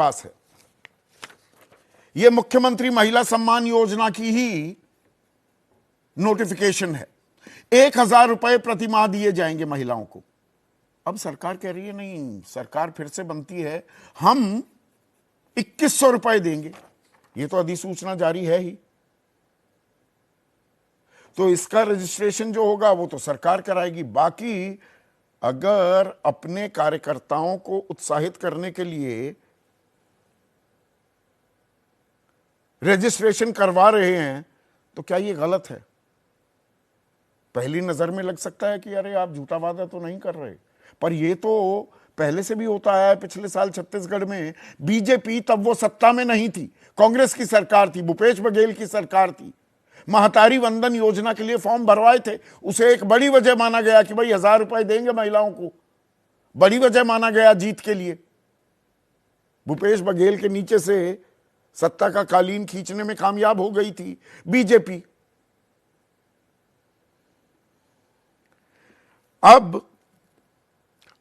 पास है। यह मुख्यमंत्री महिला सम्मान योजना की ही नोटिफिकेशन है। 1,000 रुपए प्रति माह दिए जाएंगे महिलाओं को। अब सरकार कह रही है नहीं, सरकार फिर से बनती है, हम 2,100 रुपए देंगे। यह तो अधिसूचना जारी है ही, तो इसका रजिस्ट्रेशन जो होगा वो तो सरकार कराएगी। बाकी अगर अपने कार्यकर्ताओं को उत्साहित करने के लिए रजिस्ट्रेशन करवा रहे हैं तो क्या ये गलत है? पहली नजर में लग सकता है कि अरे आप झूठा वादा तो नहीं कर रहे, पर ये तो पहले से भी होता है। पिछले साल छत्तीसगढ़ में बीजेपी, तब वो सत्ता में नहीं थी, कांग्रेस की सरकार थी, भूपेश बघेल की सरकार थी, महतारी वंदन योजना के लिए फॉर्म भरवाए थे। उसे एक बड़ी वजह माना गया कि भाई 1,000 रुपए देंगे महिलाओं को, बड़ी वजह माना गया जीत के लिए। भूपेश बघेल के नीचे से सत्ता का कालीन खींचने में कामयाब हो गई थी बीजेपी। अब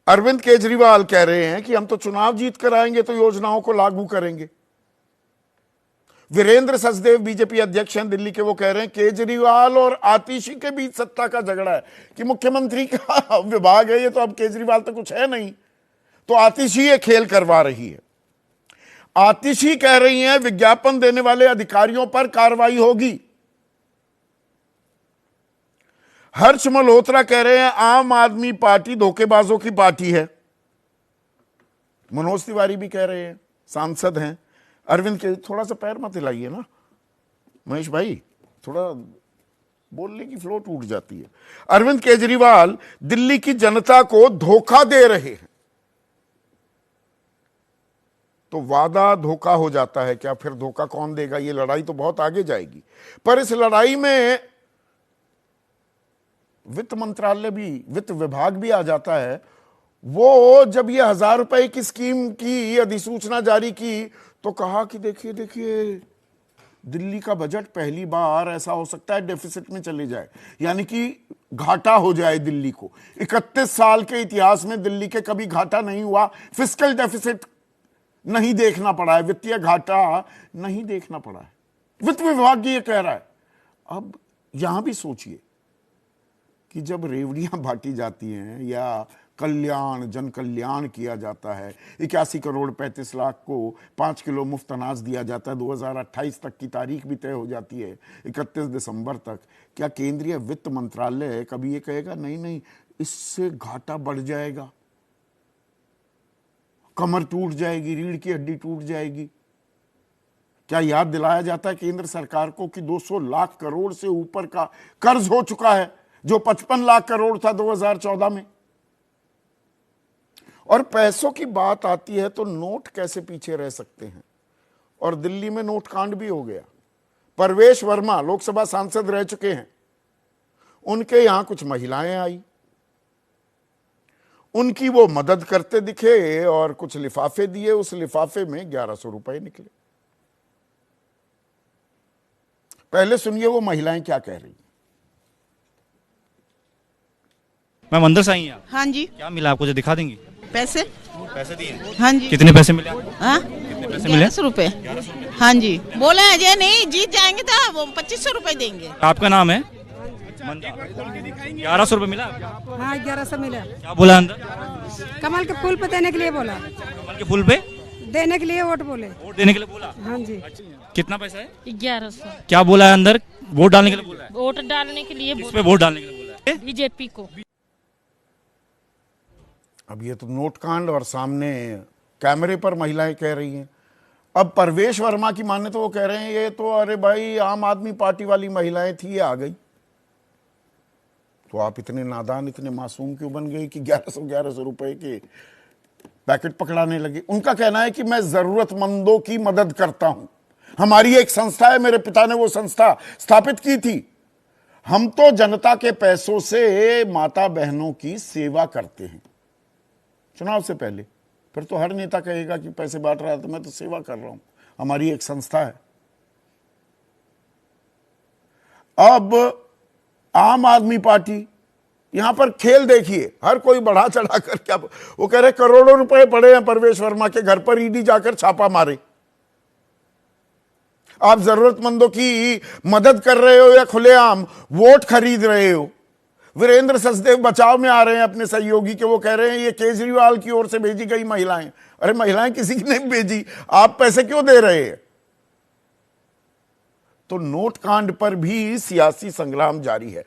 अरविंद केजरीवाल कह रहे हैं कि हम तो चुनाव जीत कर आएंगे तो योजनाओं को लागू करेंगे। वीरेंद्र सचदेव बीजेपी अध्यक्ष हैं दिल्ली के, वो कह रहे हैं केजरीवाल और आतिशी के बीच सत्ता का झगड़ा है कि मुख्यमंत्री का विभाग है ये, तो अब केजरीवाल तो कुछ है नहीं, तो आतिशी ये खेल करवा रही है। आतिशी कह रही हैं विज्ञापन देने वाले अधिकारियों पर कार्रवाई होगी। हर्ष मल्होत्रा कह रहे हैं आम आदमी पार्टी धोखेबाजों की पार्टी है। मनोज तिवारी भी कह रहे हैं, सांसद हैं। अरविंद के थोड़ा सा पैर मत हिलाइए ना महेश भाई, थोड़ा बोलने की फ्लो टूट जाती है। अरविंद केजरीवाल दिल्ली की जनता को धोखा दे रहे हैं। तो वादा धोखा हो जाता है क्या? फिर धोखा कौन देगा? ये लड़ाई तो बहुत आगे जाएगी, पर इस लड़ाई में वित्त मंत्रालय भी, वित्त विभाग भी आ जाता है। वो जब ये 1,000 रुपए की स्कीम की अधिसूचना जारी की तो कहा कि देखिए देखिए दिल्ली का बजट पहली बार ऐसा हो सकता है डेफिसिट में चले जाए, यानी कि घाटा हो जाए दिल्ली को। 31 साल के इतिहास में दिल्ली के कभी घाटा नहीं हुआ, फिस्कल डेफिसिट नहीं देखना पड़ा है, वित्तीय घाटा नहीं देखना पड़ा है। वित्त विभाग ये कह रहा है। अब यहां भी सोचिए कि जब रेवड़ियां बांटी जाती हैं या कल्याण, जन कल्याण किया जाता है, 81 करोड़ 35 लाख को 5 किलो मुफ्त अनाज दिया जाता है, 2028 तक की तारीख भी तय हो जाती है, 31 दिसंबर तक, क्या केंद्रीय वित्त मंत्रालय कभी ये कहेगा नहीं नहीं इससे घाटा बढ़ जाएगा, कमर टूट जाएगी, रीढ़ की हड्डी टूट जाएगी? क्या याद दिलाया जाता है केंद्र सरकार को कि 200 लाख करोड़ से ऊपर का कर्ज हो चुका है, जो 55 लाख करोड़ था 2014 में? और पैसों की बात आती है तो नोट कैसे पीछे रह सकते हैं? और दिल्ली में नोट कांड भी हो गया। परवेश वर्मा लोकसभा सांसद रह चुके हैं, उनके यहां कुछ महिलाएं आई, उनकी वो मदद करते दिखे और कुछ लिफाफे दिए, उस लिफाफे में 1,100 रुपए निकले। पहले सुनिए वो महिलाएं क्या कह रही हैं। मैम अंदर से आई हैं आप? हाँ जी। क्या मिला आपको, जो दिखा देंगी? पैसे दिए? हाँ जी। कितने पैसे मिले आपको? हाँ, कितने पैसे मिले? 1100 रुपए। हाँ जी, बोले अजय नहीं जीत जाएंगे तो वो 2,500 रुपए देंगे। आपका नाम है? 1100 रुपए मिला आपको? हाँ 1100 मिला। क्या बोला अंदर? कमल के फूल पे देने के लिए बोला, कमल के फूल पे देने के लिए वोट बोले। वोट देने के लिए बोला? हाँ जी। कितना पैसा है? 1100। क्या बोला है अंदर? वोट डालने के लिए बोला है? वोट डालने के लिए किस पे वोट डालने के लिए बोला है? बीजेपी को। अब ये तो नोट कांड और सामने कैमरे पर महिलाएं कह रही हैं। अब परवेश वर्मा की माने तो वो कह रहे हैं ये तो अरे भाई आम आदमी पार्टी वाली महिलाएं थी, ये आ गई। तो आप इतने नादान, इतने मासूम क्यों बन गए कि 1100 रुपए के पैकेट पकड़ाने लगे? उनका कहना है कि मैं जरूरतमंदों की मदद करता हूं, हमारी एक संस्था है, मेरे पिता ने वो संस्था स्थापित की थी, हम तो जनता के पैसों से माता बहनों की सेवा करते हैं। चुनाव से पहले फिर तो हर नेता कहेगा कि पैसे बांट रहा है तो मैं तो सेवा कर रहा हूं, हमारी एक संस्था है। अब आम आदमी पार्टी यहां पर खेल देखिए, हर कोई बढ़ा चढ़ा कर क्या, वो कह रहे करोड़ों रुपए पड़े हैं परवेश वर्मा के घर पर, ईडी जाकर छापा मारे। आप जरूरतमंदों की मदद कर रहे हो या खुलेआम वोट खरीद रहे हो? वीरेंद्र सचदेव बचाव में आ रहे हैं अपने सहयोगी के, वो कह रहे हैं ये केजरीवाल की ओर से भेजी गई महिलाएं। अरे महिलाएं किसी की नहीं भेजी, आप पैसे क्यों दे रहे हैं? तो नोट कांड पर भी सियासी संग्राम जारी है।